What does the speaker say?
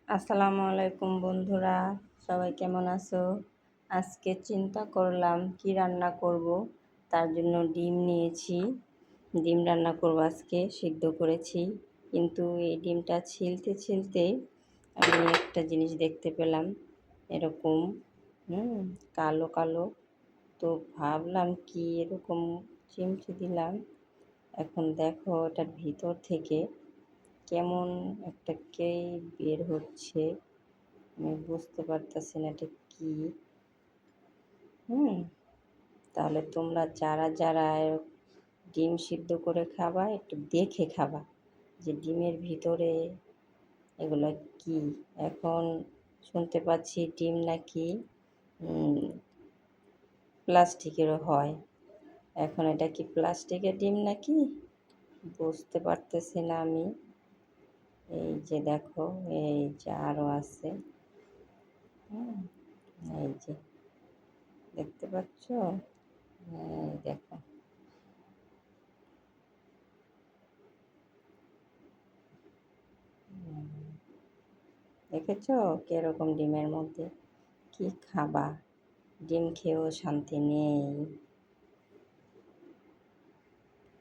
আসসালামু আলাইকুম বন্ধুরা, সবাই কেমন আছো? আজকে চিন্তা করলাম কি রান্না করব। তার জন্য ডিম নিয়েছি। ডিম রান্না করব আজকে, সিদ্ধ করেছি। কিন্তু এই ডিমটা ছিলতে ছিলতে আমি একটা জিনিস দেখতে পেলাম, এরকম কালো কালো। তো ভাবলাম কি এরকম চিমটে দিলাম। এখন দেখো ওটার ভিতর থেকে কেমন একটা কে বের হচ্ছে। আমি বুঝতে পারতেছি না এটা কী। হুম তাহলে তোমরা যারা যারা ডিম সিদ্ধ করে খাবা একটু দেখে খাবা যে ডিমের ভিতরে এগুলো কি। এখন শুনতে পাচ্ছি ডিম নাকি প্লাস্টিকেরও হয়। এখন এটা কি প্লাস্টিকের ডিম নাকি বুঝতে পারতেছি না আমি। এই যে দেখো, এই যে আরও আছে। হুম এই যে দেখতে পাচ্ছ, এই দেখো। দেখেছো কিরকম ডিমের মধ্যে কি খাবা? ডিম খেয়েও শান্তি নেই।